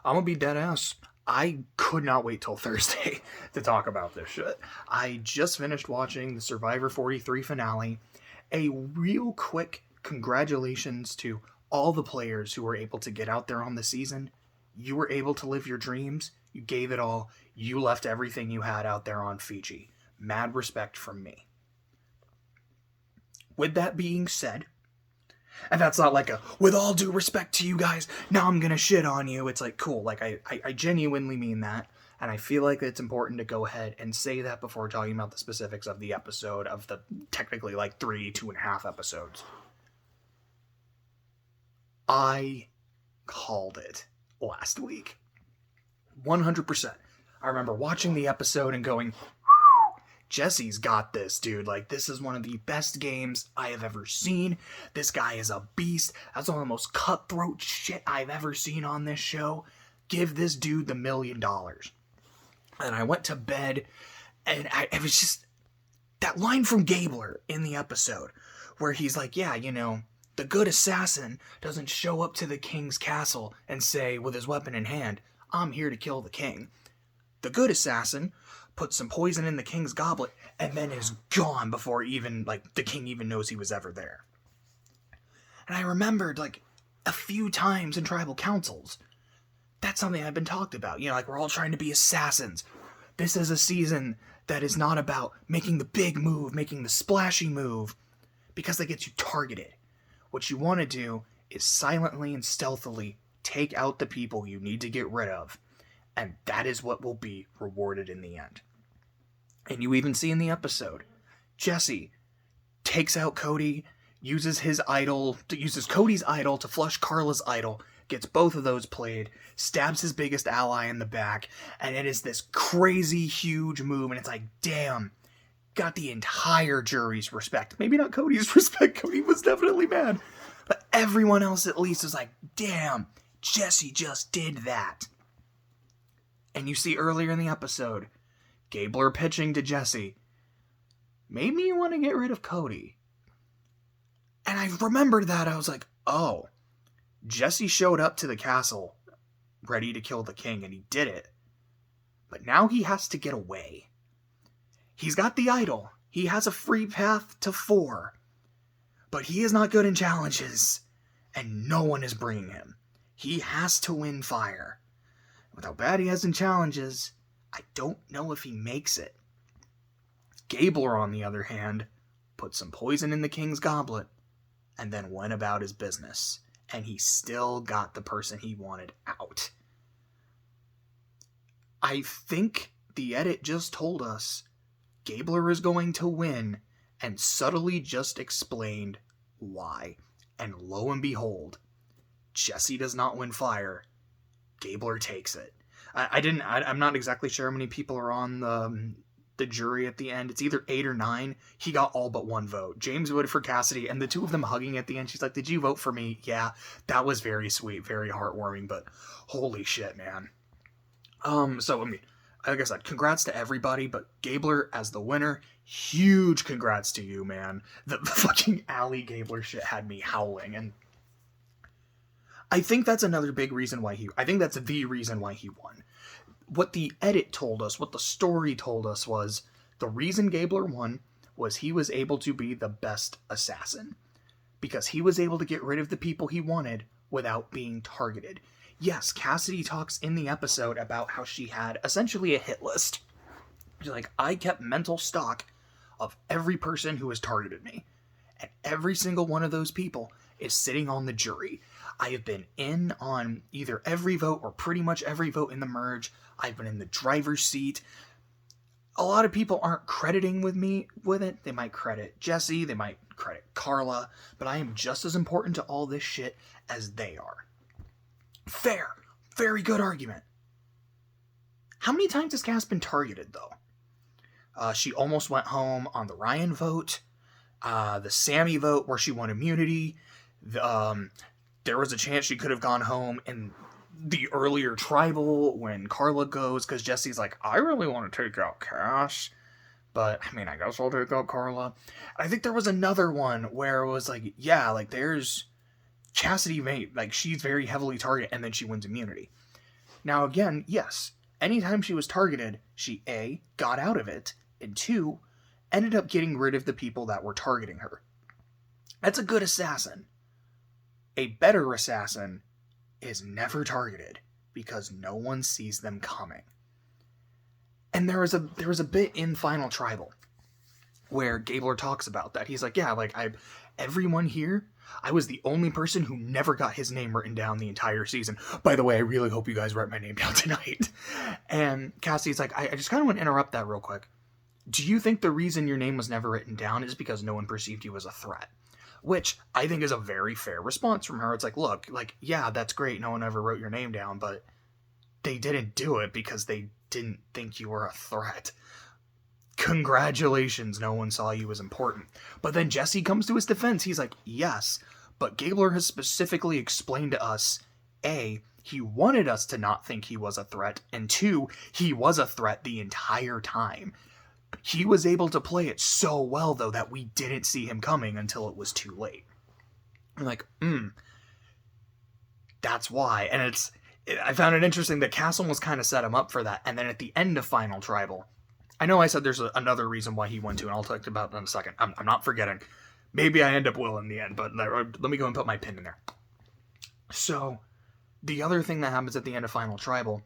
I'm gonna be dead ass. I could not wait till Thursday to talk about this shit. I just finished watching the Survivor 43 finale. A real quick congratulations to all the players who were able to get out there on the season. You were able to live your dreams. You gave it all. You left everything you had out there on Fiji. Mad respect from me. With that being said, and that's not like a, with all due respect to you guys, now I'm gonna shit on you. It's like, cool, like I genuinely mean that. And I feel like it's important to go ahead and say that before talking about the specifics of the episode, of the technically like 2.5 episodes. I called it last week. 100%. I remember watching the episode and going, Jesse's got this, dude. Like, this is one of the best games I have ever seen. This guy is a beast. That's one of the most cutthroat shit I've ever seen on this show. Give this dude the $1 million. And I went to bed, and it was just that line from Gabler in the episode where he's like, yeah, you know, the good assassin doesn't show up to the king's castle and say, with his weapon in hand, I'm here to kill the king. The good assassin puts some poison in the king's goblet and then is gone before even, like, the king even knows he was ever there. And I remembered, like, a few times in tribal councils, that's something I've been talked about. You know, like, we're all trying to be assassins. This is a season that is not about making the big move, making the splashy move, because that gets you targeted. What you want to do is silently and stealthily take out the people you need to get rid of, and that is what will be rewarded in the end. And you even see in the episode, Jesse takes out Cody, uses Cody's idol to flush Carla's idol, gets both of those played, stabs his biggest ally in the back, and it is this crazy huge move, and it's like, damn, got the entire jury's respect. Maybe not Cody's respect, Cody was definitely mad, but everyone else at least is like, damn, Jesse just did that. And you see earlier in the episode, Gabler pitching to Jesse, made me want to get rid of Cody. And I remembered that, I was like, oh, Jesse showed up to the castle ready to kill the king, and he did it. But now he has to get away. He's got the idol. He has a free path to 4. But he is not good in challenges, and no one is bringing him. He has to win fire. With how bad he has in challenges, I don't know if he makes it. Gabler, on the other hand, put some poison in the king's goblet, and then went about his business. And he still got the person he wanted out. I think the edit just told us Gabler is going to win, and subtly just explained why. And lo and behold, Jesse does not win fire. Gabler takes it. I'm not exactly sure how many people are on the jury at the end. It's either 8 or 9. He got all but 1 vote. James voted for Cassidy, and the two of them hugging at the end. She's like, did you vote for me? Yeah, that was very sweet, very heartwarming, but holy shit, man. So, I mean, like I said, congrats to everybody, but Gabler as the winner, huge congrats to you, man. The fucking Allie Gabler shit had me howling, and I think that's another big reason why I think that's the reason why he won. What the edit told us, what the story told us was, the reason Gabler won was he was able to be the best assassin. Because he was able to get rid of the people he wanted without being targeted. Yes, Cassidy talks in the episode about how she had essentially a hit list. She's like, I kept mental stock of every person who has targeted me. And every single one of those people is sitting on the jury. I have been in on either every vote or pretty much every vote in the merge. I've been in the driver's seat. A lot of people aren't crediting with me with it. They might credit Jesse, they might credit Carla, but I am just as important to all this shit as they are. Fair. Very good argument. How many times has Cass been targeted, though? She almost went home on the Ryan vote. The Sammy vote where she won immunity. There was a chance she could have gone home in the earlier tribal when Carla goes, because Jesse's like, I really want to take out Cass, but I mean, I guess I'll take out Carla. I think there was another one where it was like, yeah, like there's Cassidy, like she's very heavily targeted, and then she wins immunity. Now again, yes, anytime she was targeted, she A, got out of it, and 2, ended up getting rid of the people that were targeting her. That's a good assassin. A better assassin is never targeted because no one sees them coming. And there was a bit in Final Tribal where Gabler talks about that. He's like, yeah, like everyone here, I was the only person who never got his name written down the entire season. By the way, I really hope you guys write my name down tonight. And Cassie's like, I just kind of want to interrupt that real quick. Do you think the reason your name was never written down is because no one perceived you as a threat? Which I think is a very fair response from her. It's like, look, like, yeah, that's great. No one ever wrote your name down, but they didn't do it because they didn't think you were a threat. Congratulations, no one saw you as important. But then Jesse comes to his defense. He's like, yes, but Gabler has specifically explained to us, A, he wanted us to not think he was a threat, and 2, he was a threat the entire time. He was able to play it so well, though, that we didn't see him coming until it was too late. I'm like, that's why. And I found it interesting that Castle was kind of set him up for that. And then at the end of Final Tribal, I know I said there's another reason why he went to, and I'll talk about that in a second. I'm not forgetting. Maybe I end up will in the end, but let me go and put my pin in there. So, the other thing that happens at the end of Final Tribal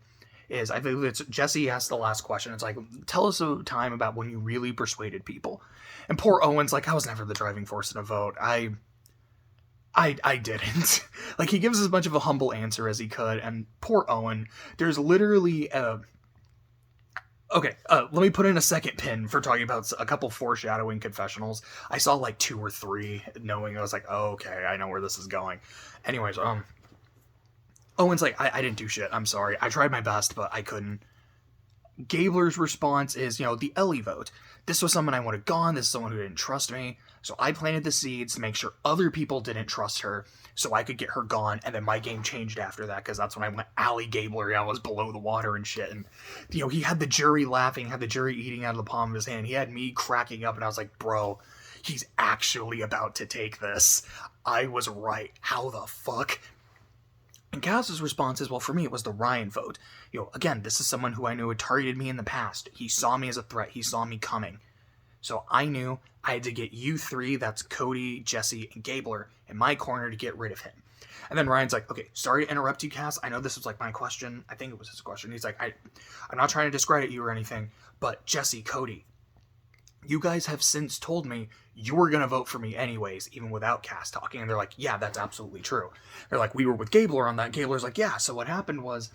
is, I think it's Jesse asked the last question. It's like, tell us a time about when you really persuaded people. And poor Owen's like, I was never the driving force in a vote. I didn't. Like, he gives as much of a humble answer as he could, and poor Owen, there's literally Okay, let me put in a second pin for talking about a couple foreshadowing confessionals. I saw like 2 or 3, knowing I was like, oh, okay, I know where this is going. Anyways, Owen's like, I didn't do shit, I'm sorry. I tried my best, but I couldn't. Gabler's response is, the Ellie vote. This was someone I wanted gone, this is someone who didn't trust me, so I planted the seeds to make sure other people didn't trust her, so I could get her gone, and then my game changed after that, because that's when I went Allie Gabler, I was below the water and shit, and, he had the jury laughing, had the jury eating out of the palm of his hand, he had me cracking up, and I was like, bro, he's actually about to take this. I was right. How the fuck? And Cass's response is, well, for me, it was the Ryan vote. Again, this is someone who I knew had targeted me in the past. He saw me as a threat. He saw me coming. So I knew I had to get you 3, that's Cody, Jesse, and Gabler, in my corner to get rid of him. And then Ryan's like, okay, sorry to interrupt you, Cass. I know this was like my question. I think it was his question. He's like, I'm not trying to discredit you or anything, but Jesse, Cody, you guys have since told me you were going to vote for me anyways, even without Cass talking. And they're like, yeah, that's absolutely true. They're like, we were with Gabler on that. Gabler's like, yeah, so what happened was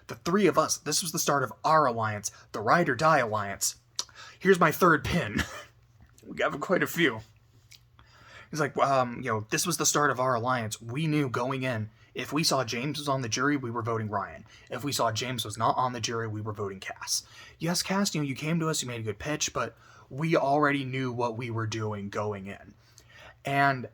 the 3 of us, this was the start of our alliance, the Ride or Die alliance. Here's my third pin. We have quite a few. He's like, this was the start of our alliance. We knew going in, if we saw James was on the jury, we were voting Ryan. If we saw James was not on the jury, we were voting Cass. Yes, Cass, you came to us, you made a good pitch, but we already knew what we were doing going in. And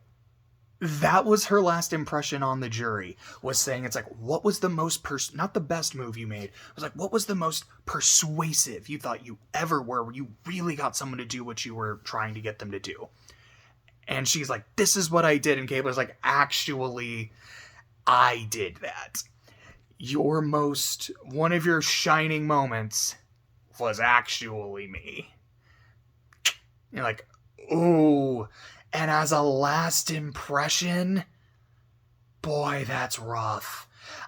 that was her last impression on the jury, was saying, it's like, what was the most, not the best move you made, it was like, what was the most persuasive you thought you ever were, where you really got someone to do what you were trying to get them to do? And she's like, this is what I did. And Gabler's like, actually, I did that. One of your shining moments was actually me. You're like, ooh. And as a last impression, boy, that's rough.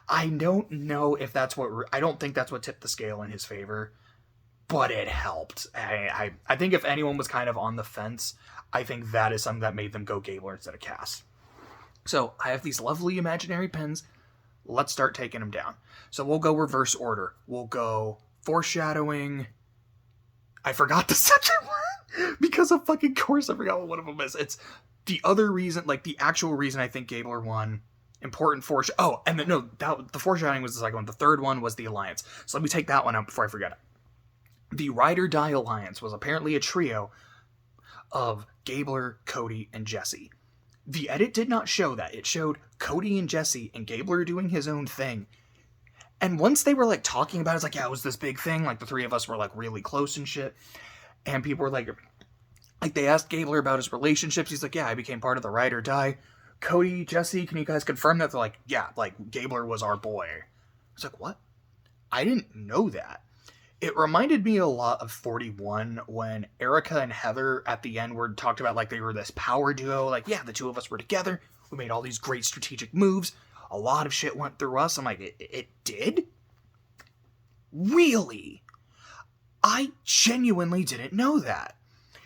I don't know if that's I don't think that's what tipped the scale in his favor, but it helped. I think if anyone was kind of on the fence, I think that is something that made them go Gabler instead of Cass. So I have these lovely imaginary pins. Let's start taking them down. So we'll go reverse order. We'll go foreshadowing. I forgot the second one. Because of fucking course, I forgot what one of them is. It's the other reason, like the actual reason I think Gabler won. Important foreshadowing. Oh, and the foreshadowing was the second one. The third one was the alliance. So let me take that one out before I forget it. The Ride or Die alliance was apparently a trio of Gabler, Cody, and Jesse. The edit did not show that. It showed Cody and Jesse and Gabler doing his own thing. And once they were like talking about it, it's like, yeah, it was this big thing. Like the 3 of us were like really close and shit. And people were like they asked Gabler about his relationships. He's like, yeah, I became part of the Ride or Die. Cody, Jesse, can you guys confirm that? They're like, yeah, like Gabler was our boy. I was like, what? I didn't know that. It reminded me a lot of 41 when Erica and Heather at the end were talked about like they were this power duo. Like, yeah, the two of us were together. We made all these great strategic moves. A lot of shit went through us. I'm like, it did? Really? I genuinely didn't know that.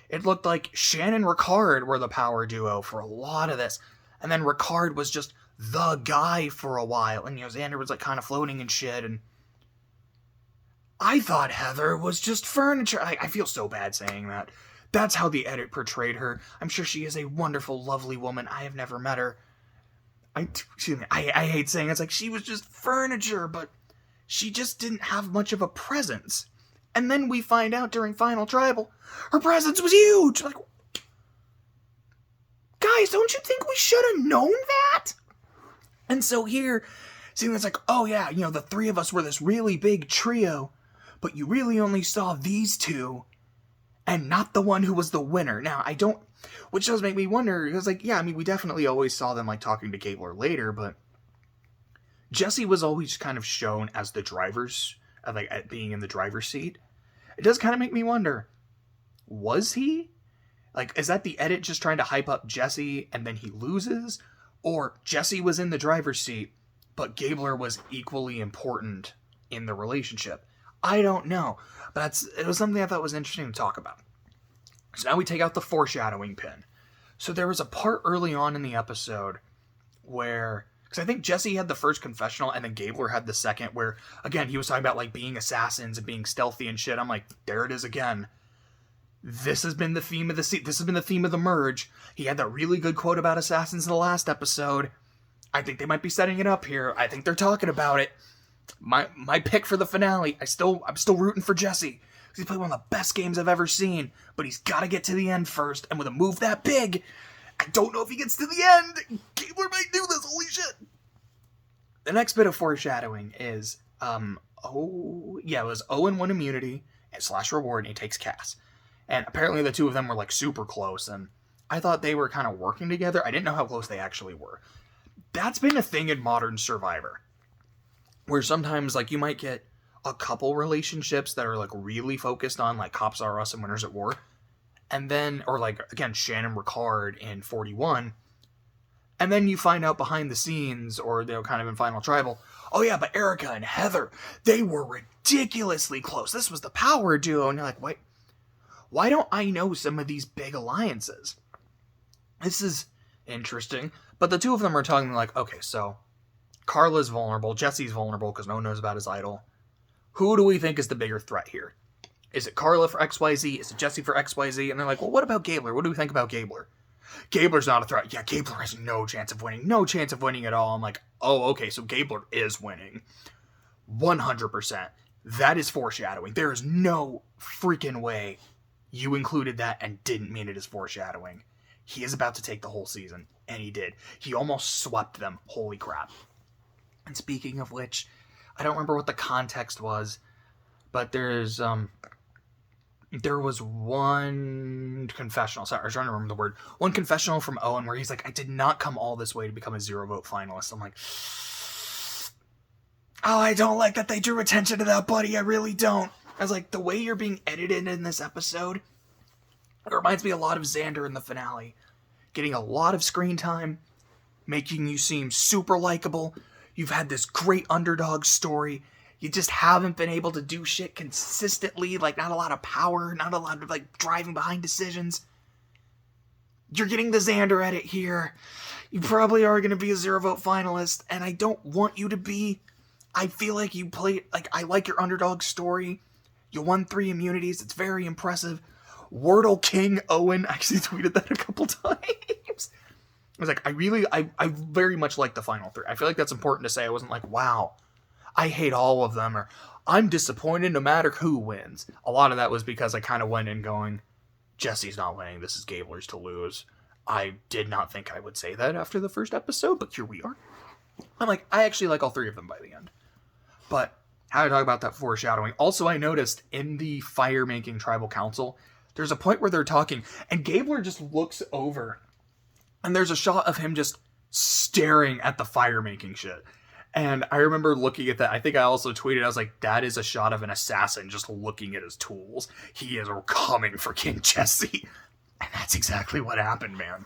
It looked like Shannon and Ricard were the power duo for a lot of this. And then Ricard was just the guy for a while. And, Xander was like kind of floating and shit. And I thought Heather was just furniture. I feel so bad saying that. That's how the edit portrayed her. I'm sure she is a wonderful, lovely woman. I have never met her. I hate saying it. It's like she was just furniture, but she just didn't have much of a presence. And then we find out during Final Tribal, her presence was huge. Like, guys, don't you think we should have known that? And so here, seeing it's like, oh yeah, the three of us were this really big trio, but you really only saw these two, and not the one who was the winner. Now, which does make me wonder, because like, yeah, I mean, we definitely always saw them like talking to Gabler later, but Jesse was always kind of shown as the driver's, like at being in the driver's seat. It does kind of make me wonder, was he? Like, is that the edit just trying to hype up Jesse and then he loses? Or Jesse was in the driver's seat, but Gabler was equally important in the relationship? I don't know, but it was something I thought was interesting to talk about. So now we take out the foreshadowing pin. So there was a part early on in the episode where, because I think Jesse had the first confessional and then Gabler had the second, where, again, he was talking about like being assassins and being stealthy and shit. I'm like, there it is again. This has been the theme of this has been the theme of the merge. He had that really good quote about assassins in the last episode. I think they might be setting it up here. I think they're talking about it. My pick for the finale, I'm still rooting for Jesse. He's played one of the best games I've ever seen, but he's got to get to the end first. And with a move that big, I don't know if he gets to the end. Gabler might do this. Holy shit! The next bit of foreshadowing is, it was Owen won immunity / reward, and he takes Cass. And apparently the two of them were like super close, and I thought they were kind of working together. I didn't know how close they actually were. That's been a thing in modern Survivor, where sometimes like you might get a couple relationships that are like really focused on like Cops Are Us and Winners at War, and then, or like again Shannon Ricard in 41, and then you find out behind the scenes, or they're kind of in Final Tribal, oh yeah, but Erica and Heather, they were ridiculously close. This was the power duo, and you're like, why don't I know some of these big alliances? This is interesting. But the two of them are talking like, okay, so Carla's vulnerable, Jesse's vulnerable because no one knows about his idol. Who do we think is the bigger threat here? Is it Carla for XYZ? Is it Jesse for XYZ? And they're like, well, what about Gabler? What do we think about Gabler? Gabler's not a threat. Yeah, Gabler has no chance of winning. No chance of winning at all. I'm like, oh, okay, so Gabler is winning. 100%. That is foreshadowing. There is no freaking way you included that and didn't mean it as foreshadowing. He is about to take the whole season, and he did. He almost swept them. Holy crap. And speaking of which, I don't remember what the context was, but there was one confessional. Sorry, I was trying to remember the word. One confessional from Owen where he's like, I did not come all this way to become a 0-vote finalist. I'm like, oh, I don't like that they drew attention to that, buddy. I really don't. I was like, the way you're being edited in this episode, it reminds me a lot of Xander in the finale. Getting a lot of screen time, making you seem super likable. You've had this great underdog story. You just haven't been able to do shit consistently. Like, not a lot of power, not a lot of, like, driving behind decisions. You're getting the Xander edit here. You probably are going to be a 0-vote finalist, and I don't want you to be. I feel like you played, like, I like your underdog story. You won 3 immunities. It's very impressive. Wordle King Owen actually tweeted that a couple times. I was like, I very much like the final 3. I feel like that's important to say. I wasn't like, wow, I hate all of them, or I'm disappointed no matter who wins. A lot of that was because I kind of went in going, Jesse's not winning. This is Gabler's to lose. I did not think I would say that after the first episode, but here we are. I'm like, I actually like all 3 of them by the end. But how to talk about that foreshadowing. Also, I noticed in the fire-making tribal council, there's a point where they're talking, and Gabler just looks over, and there's a shot of him just staring at the fire-making shit. And I remember looking at that. I think I also tweeted, I was like, that is a shot of an assassin just looking at his tools. He is coming for King Jesse. And that's exactly what happened, man.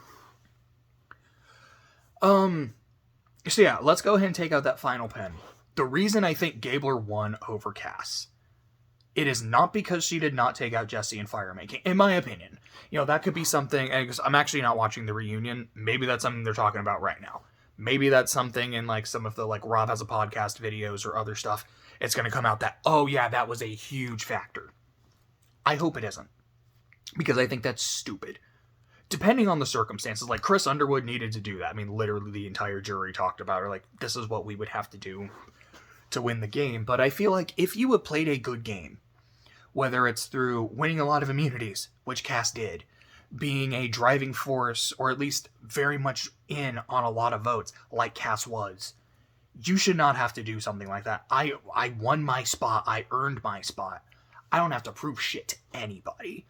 So yeah, let's go ahead and take out that final pen. The reason I think Gabler won over Cass, it is not because she did not take out Jesse in fire making, in my opinion. You know, that could be something, because I'm actually not watching the reunion. Maybe that's something they're talking about right now. Maybe that's something in like some of the like Rob Has a Podcast videos or other stuff. It's going to come out that, oh yeah, that was a huge factor. I hope it isn't. Because I think that's stupid. Depending on the circumstances, like Chris Underwood needed to do that. I mean, literally the entire jury talked about it. Like, this is what we would have to do to win the game. But I feel like if you had played a good game, whether it's through winning a lot of immunities, which Cass did, being a driving force, or at least very much in on a lot of votes, like Cass was, you should not have to do something like that. I won my spot. I earned my spot. I don't have to prove shit to anybody.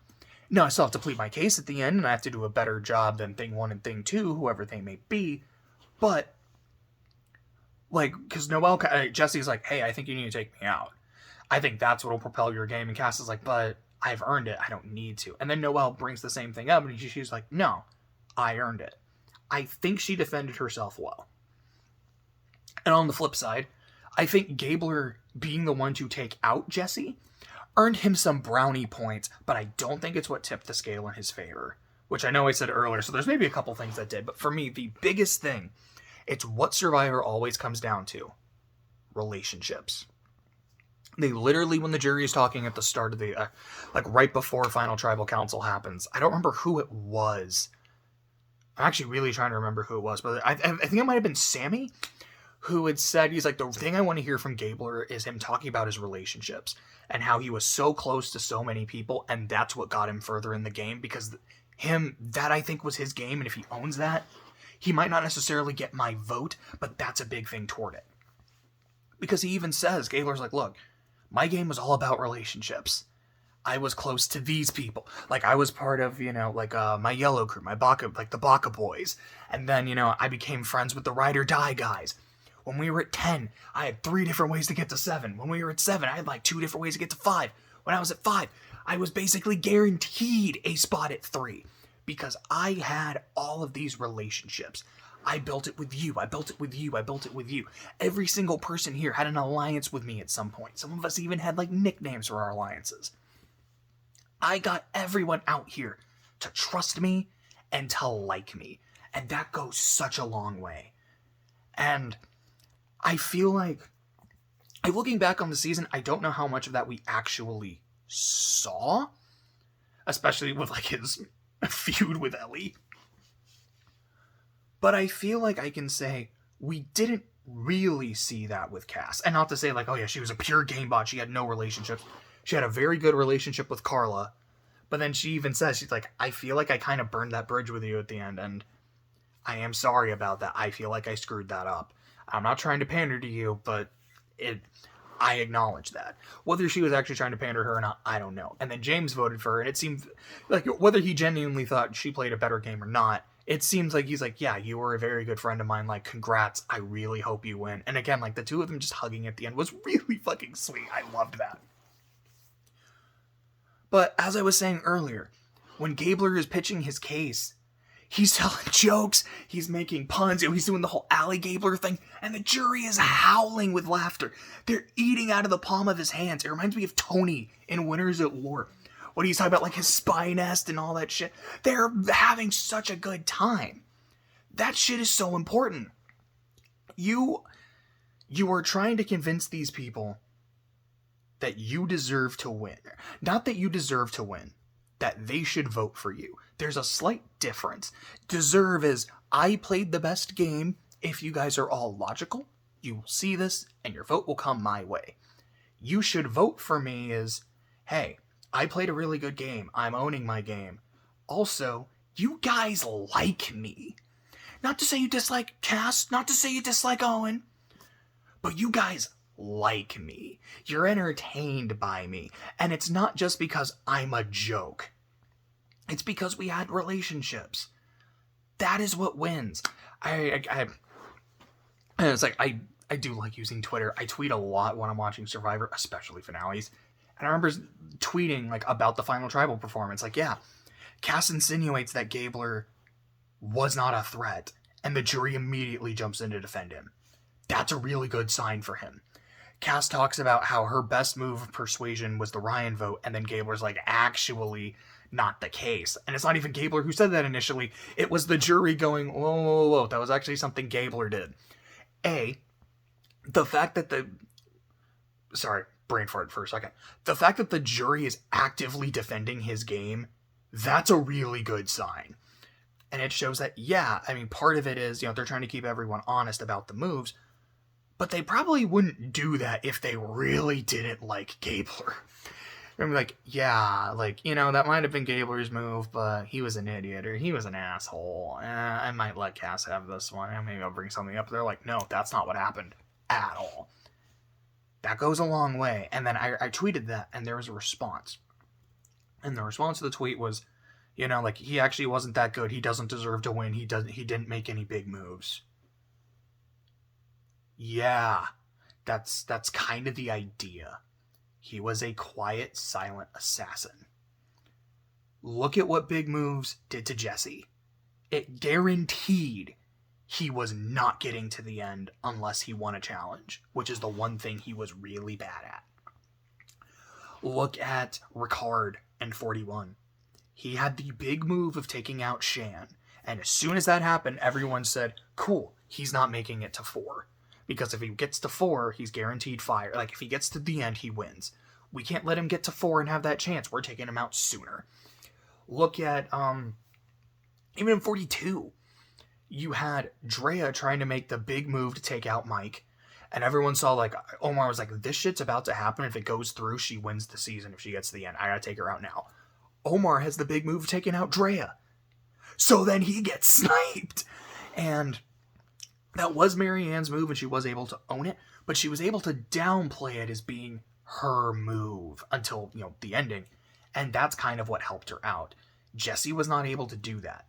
No, I still have to plead my case at the end, and I have to do a better job than Thing 1 and Thing 2, whoever they may be. But, like, because Jesse's like, hey, I think you need to take me out. I think that's what will propel your game. And Cass is like, but I've earned it. I don't need to. And then Noelle brings the same thing up, and she's like, no, I earned it. I think she defended herself well. And on the flip side, I think Gabler being the one to take out Jesse earned him some brownie points, but I don't think it's what tipped the scale in his favor, which I know I said earlier, so there's maybe a couple things that did, but for me, the biggest thing, it's what Survivor always comes down to: relationships. They literally, when the jury is talking at the start of the, like right before Final Tribal Council happens, I don't remember who it was. I'm actually really trying to remember who it was, but I think it might have been Sammy, who had said, he's like, the thing I want to hear from Gabler is him talking about his relationships and how he was so close to so many people, and that's what got him further in the game, because that I think was his game, and if he owns that, he might not necessarily get my vote, but that's a big thing toward it. Because he even says, Gabler's like, look, my game was all about relationships. I was close to these people. Like, I was part of, my yellow crew, my Baka, like the Baka boys. And then, I became friends with the Ride or Die guys. When we were at 10, I had 3 different ways to get to 7. When we were at 7, I had like 2 different ways to get to 5. When I was at 5, I was basically guaranteed a spot at 3. Because I had all of these relationships. I built it with you. I built it with you. I built it with you. Every single person here had an alliance with me at some point. Some of us even had like nicknames for our alliances. I got everyone out here to trust me and to like me. And that goes such a long way. And I feel like, looking back on the season, I don't know how much of that we actually saw. Especially with like his feud with Ellie. But I feel like I can say we didn't really see that with Cass. And not to say like, oh yeah, she was a pure game bot. She had no relationships. She had a very good relationship with Carla. But then she even says, she's like, I feel like I kind of burned that bridge with you at the end. And I am sorry about that. I feel like I screwed that up. I'm not trying to pander to you, but I acknowledge that. Whether she was actually trying to pander to her or not, I don't know. And then James voted for her, and it seemed like whether he genuinely thought she played a better game or not, it seems like he's like, yeah, you were a very good friend of mine. Like, congrats. I really hope you win. And again, like the two of them just hugging at the end was really fucking sweet. I loved that. But as I was saying earlier, when Gabler is pitching his case, he's telling jokes, he's making puns, he's doing the whole Allie Gabler thing, and the jury is howling with laughter. They're eating out of the palm of his hands. It reminds me of Tony in Winners at War, when he's talking about like his spy nest and all that shit. They're having such a good time. That shit is so important. You are trying to convince these people that you deserve to win. Not that you deserve to win, that they should vote for you. There's a slight difference. Deserve is, I played the best game. If you guys are all logical, you will see this and your vote will come my way. You should vote for me is, hey, I played a really good game. I'm owning my game. Also, you guys like me. Not to say you dislike Cass, not to say you dislike Owen, but you guys like me. You're entertained by me. And it's not just because I'm a joke. It's because we had relationships. That is what wins. It's like, I I do like using Twitter. I tweet a lot when I'm watching Survivor, especially finales. And I remember tweeting like about the final tribal performance. Like, yeah, Cass insinuates that Gabler was not a threat, and the jury immediately jumps in to defend him. That's a really good sign for him. Cass talks about how her best move of persuasion was the Ryan vote, and then Gabler's like, actually, not the case. And it's not even Gabler who said that initially. It was the jury going, whoa, whoa, whoa, that was actually something Gabler did. The fact that sorry, brain fart for a second. The fact that the jury is actively defending his game, that's a really good sign. And it shows that, yeah, I mean, part of it is, they're trying to keep everyone honest about the moves, but they probably wouldn't do that if they really didn't like Gabler. I'm like, yeah, like, that might have been Gabler's move, but he was an idiot, or he was an asshole. I might let Cass have this one. Maybe I'll bring something up. They're like, no, that's not what happened at all. That goes a long way. And then I tweeted that, and there was a response. And the response to the tweet was, like, he actually wasn't that good. He doesn't deserve to win. He didn't make any big moves. Yeah, that's kind of the idea. He was a quiet, silent assassin. Look at what big moves did to Jesse. It guaranteed he was not getting to the end unless he won a challenge, which is the one thing he was really bad at. Look at Ricard and 41. He had the big move of taking out Shan, and as soon as that happened, everyone said, cool, he's not making it to 4. Because if he gets to 4, he's guaranteed fire. Like, if he gets to the end, he wins. We can't let him get to 4 and have that chance. We're taking him out sooner. Look at, even in 42, you had Drea trying to make the big move to take out Mike. And everyone saw, like, Omar was like, this shit's about to happen. If it goes through, she wins the season if she gets to the end. I gotta take her out now. Omar has the big move of taking out Drea. So then he gets sniped. And that was Marianne's move, and she was able to own it, but she was able to downplay it as being her move until, the ending, and that's kind of what helped her out. Jesse was not able to do that.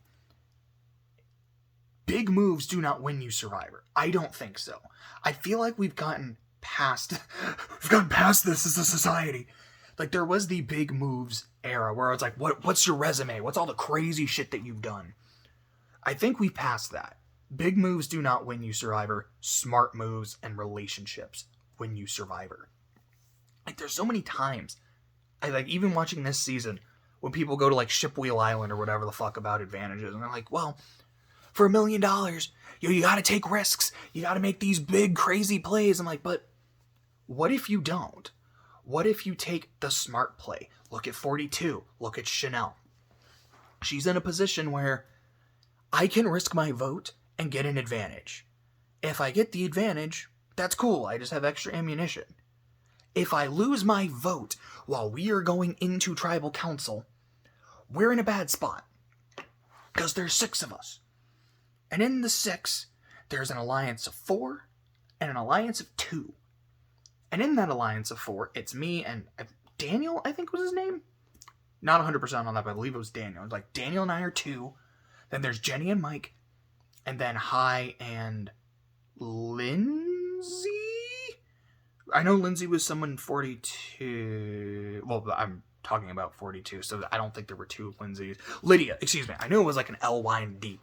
Big moves do not win you Survivor. I don't think so. I feel like we've gotten past this as a society. Like, there was the big moves era where it's like, what's your resume? What's all the crazy shit that you've done? I think we've passed that. Big moves do not win you Survivor. Smart moves and relationships win you Survivor. Like, there's so many times, even watching this season, when people go to, like, Shipwheel Island or whatever the fuck about advantages, and they're like, well, for $1 million, you gotta take risks. You gotta make these big, crazy plays. I'm like, but what if you don't? What if you take the smart play? Look at 42. Look at Chanel. She's in a position where I can risk my vote and get an advantage. If I get the advantage, that's cool. I just have extra ammunition. If I lose my vote while we are going into tribal council, we're in a bad spot. Because there's 6 of us. And in the 6, there's an alliance of 4 and an alliance of 2. And in that alliance of 4, it's me and Daniel, I think was his name. Not 100% on that, but I believe it was Daniel. It's like Daniel and I are 2. Then there's Jenny and Mike. And then Hai and Lindsay? I know Lindsay was someone 42. Well, I'm talking about 42, so I don't think there were 2 Lindsays. Lydia, excuse me. I knew it was like an L-Y and D.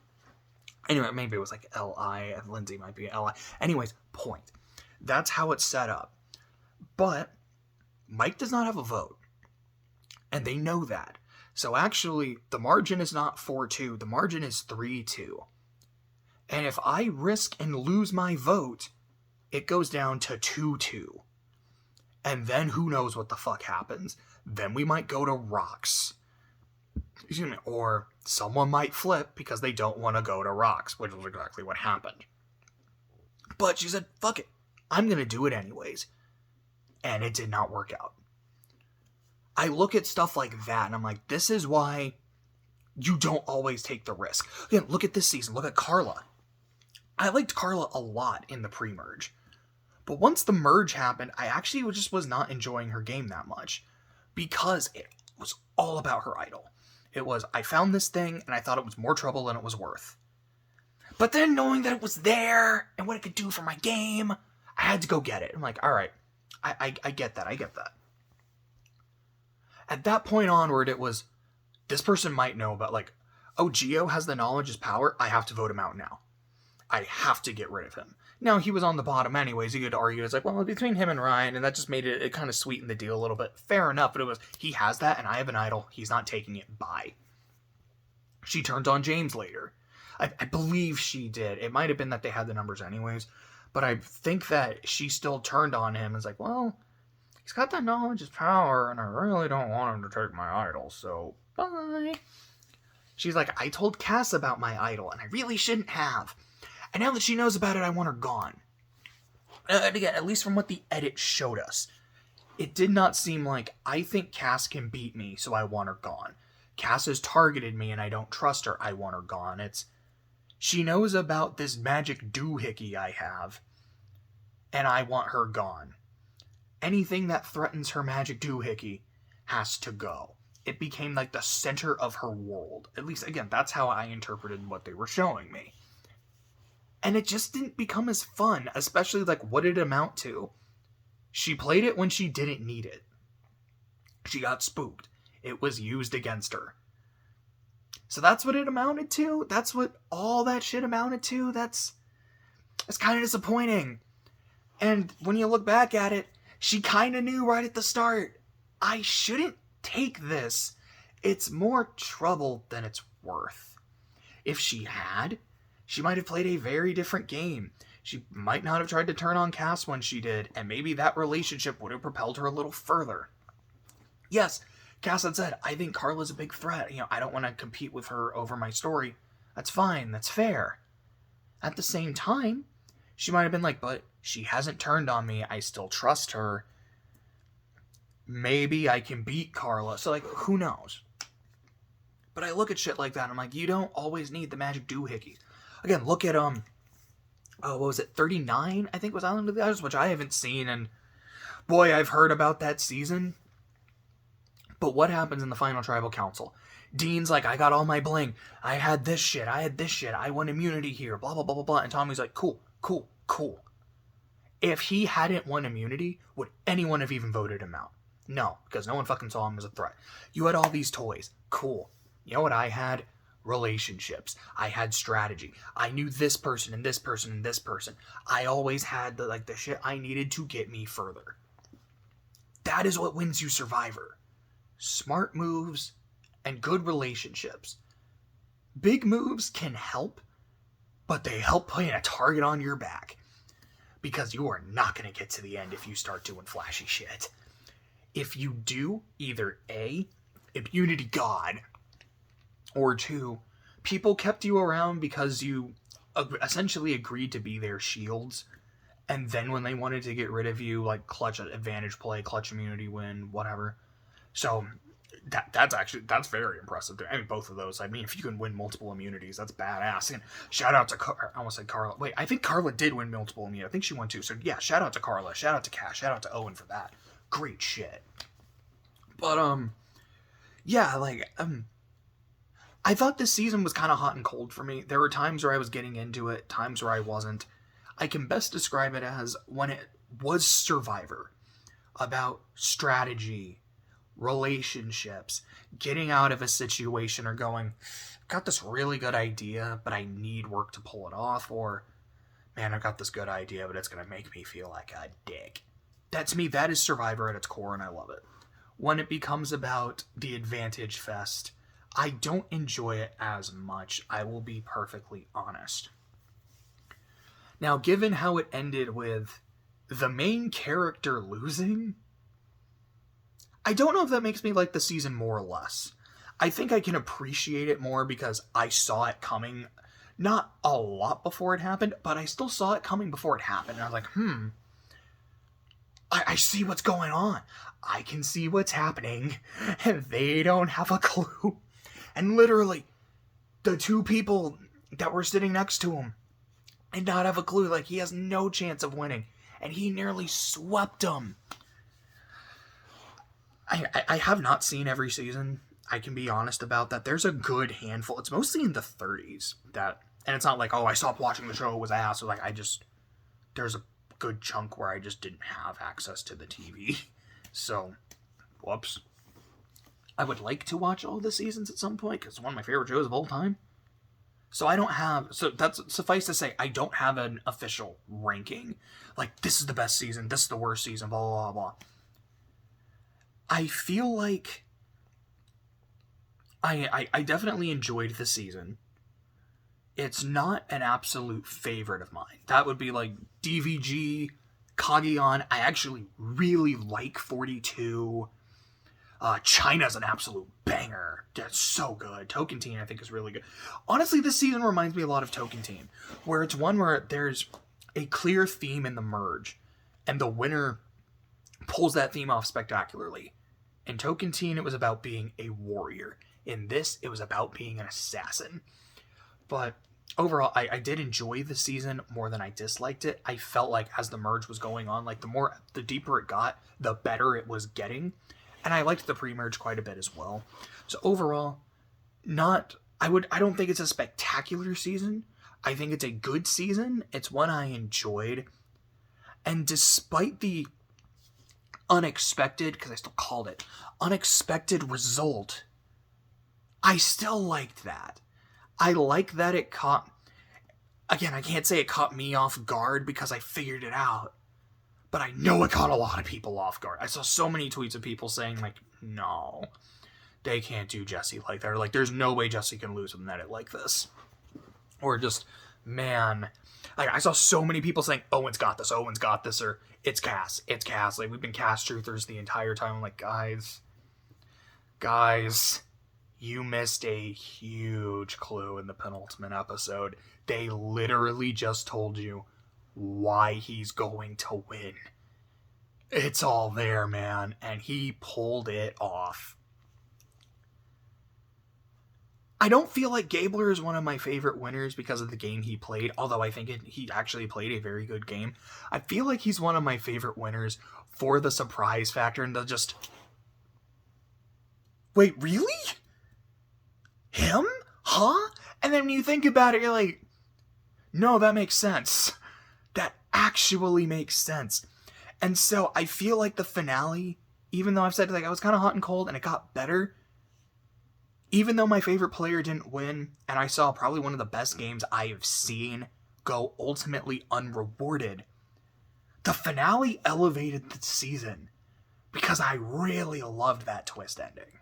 Anyway, maybe it was like L-I, and Lindsay might be L-I. Anyways, point. That's how it's set up. But Mike does not have a vote. And they know that. So actually, the margin is not 4-2. The margin is 3-2. And if I risk and lose my vote, it goes down to 2-2. And then who knows what the fuck happens. Then we might go to rocks. Excuse me. Or someone might flip because they don't want to go to rocks, which was exactly what happened. But she said, fuck it. I'm going to do it anyways. And it did not work out. I look at stuff like that and I'm like, this is why you don't always take the risk. Again, look at this season. Look at Carla. I liked Carla a lot in the pre-merge. But once the merge happened, I actually just was not enjoying her game that much. Because it was all about her idol. It was, I found this thing and I thought it was more trouble than it was worth. But then knowing that it was there and what it could do for my game, I had to go get it. I'm like, all right, I get that. I get that. At that point onward, it was, this person might know, but like, oh, Gio has the knowledge is power. I have to vote him out now. I have to get rid of him. Now, he was on the bottom anyways. You could argue, it's like, well, between him and Ryan, and that just made it kind of sweetened the deal a little bit. Fair enough, but it was, he has that, and I have an idol. He's not taking it. Bye. She turned on James later. I believe she did. It might have been that they had the numbers anyways, but I think that she still turned on him. It's like, well, he's got that knowledge is power, and I really don't want him to take my idol, so bye. She's like, I told Cass about my idol, and I really shouldn't have. And now that she knows about it, I want her gone. And again, at least from what the edit showed us, it did not seem like, I think Cass can beat me, so I want her gone. Cass has targeted me, and I don't trust her. I want her gone. It's, she knows about this magic doohickey I have, and I want her gone. Anything that threatens her magic doohickey has to go. It became like the center of her world. At least, again, that's how I interpreted what they were showing me. And it just didn't become as fun, especially like what did it amount to? She played it when she didn't need it. She got spooked. It was used against her. So that's what it amounted to? That's what all that shit amounted to? That's kind of disappointing. And when you look back at it, she kind of knew right at the start, I shouldn't take this. It's more trouble than it's worth. If she had, she might have played a very different game. She might not have tried to turn on Cass when she did, and maybe that relationship would have propelled her a little further. Yes, Cass had said, I think Carla's a big threat. I don't want to compete with her over my story. That's fine. That's fair. At the same time, she might have been like, but she hasn't turned on me. I still trust her. Maybe I can beat Carla. So, like, who knows? But I look at shit like that, and I'm like, you don't always need the magic doohickeys. Again, look at, what was it, 39, I think was Island of the Isles, which I haven't seen, and boy, I've heard about that season. But what happens in the final tribal council? Dean's like, I got all my bling. I had this shit. I won immunity here. Blah, blah, blah, blah, blah. And Tommy's like, cool. If he hadn't won immunity, would anyone have even voted him out? No, because no one fucking saw him as a threat. You had all these toys. Cool. You know what I had? Relationships. I had strategy. I knew this person and this person and this person. I always had the shit I needed to get me further. That is what wins you Survivor. Smart moves and good relationships. Big moves can help, but they help putting a target on your back. Because you are not going to get to the end if you start doing flashy shit. If you do, either A, immunity God, or 2, people kept you around because you essentially agreed to be their shields, and then when they wanted to get rid of you, like clutch advantage play, clutch immunity win, whatever. So that's very impressive. I mean, both of those. I mean, if you can win multiple immunities, that's badass. And shout out to I almost said Carla. Wait, I think Carla did win multiple immunity. I think she won 2. So yeah, shout out to Carla. Shout out to Cash. Shout out to Owen for that. Great shit. But yeah, I thought this season was kind of hot and cold for me. There were times where I was getting into it, times where I wasn't. I can best describe it as when it was Survivor, about strategy, relationships, getting out of a situation, or going, I've got this really good idea, but I need work to pull it off, or, man, I've got this good idea, but it's going to make me feel like a dick. To me, that is Survivor at its core, and I love it. When it becomes about the advantage fest, I don't enjoy it as much. I will be perfectly honest. Now, given how it ended with the main character losing, I don't know if that makes me like the season more or less. I think I can appreciate it more because I saw it coming, not a lot before it happened, but I still saw it coming before it happened. And I was like, I see what's going on. I can see what's happening, and they don't have a clue. And literally, the 2 people that were sitting next to him did not have a clue. Like, he has no chance of winning, and he nearly swept them. I have not seen every season. I can be honest about that. There's a good handful. It's mostly in the 30s. And it's not like, oh, I stopped watching the show, it was ass. Or like, there's a good chunk where I just didn't have access to the TV. So, whoops. I would like to watch all the seasons at some point, because it's one of my favorite shows of all time. So I don't have... So that's... Suffice to say, I don't have an official ranking. Like, this is the best season, this is the worst season, blah, blah, blah, blah. I feel like... I definitely enjoyed the season. It's not an absolute favorite of mine. That would be like DVG, Kageon. I actually really like 42. China's an absolute banger. That's so good. Tokentine, I think, is really good. Honestly, this season reminds me a lot of Tokentine, where it's one where there's a clear theme in the merge, and the winner pulls that theme off spectacularly. In Tokentine, it was about being a warrior. In this, it was about being an assassin. But overall, I did enjoy the season more than I disliked it. I felt like as the merge was going on, like the deeper it got, the better it was getting. And I liked the pre-merge quite a bit as well. So overall, I don't think it's a spectacular season. I think it's a good season. It's one I enjoyed. And despite the unexpected, because I still called it, unexpected result, I still liked that. I like that it caught... Again, I can't say it caught me off guard because I figured it out. But I know it caught a lot of people off guard. I saw so many tweets of people saying, like, no, they can't do Jesse like that. Or, like, there's no way Jesse can lose with an edit like this. Or just, man... Like, I saw so many people saying, Owen's got this, or it's Cass. Like, we've been Cass truthers the entire time. I'm like, guys... You missed a huge clue in the penultimate episode. They literally just told you why he's going to win. It's all there, man. And he pulled it off. I don't feel like Gabler is one of my favorite winners because of the game he played, although I think he actually played a very good game. I feel like he's one of my favorite winners for the surprise factor and the just... Wait, really? Him? Huh? And then when you think about it, you're like, no, that makes sense. That actually makes sense. And so I feel like the finale, even though I've said like I was kind of hot and cold and it got better, even though my favorite player didn't win, and I saw probably one of the best games I have seen go ultimately unrewarded, the finale elevated the season because I really loved that twist ending.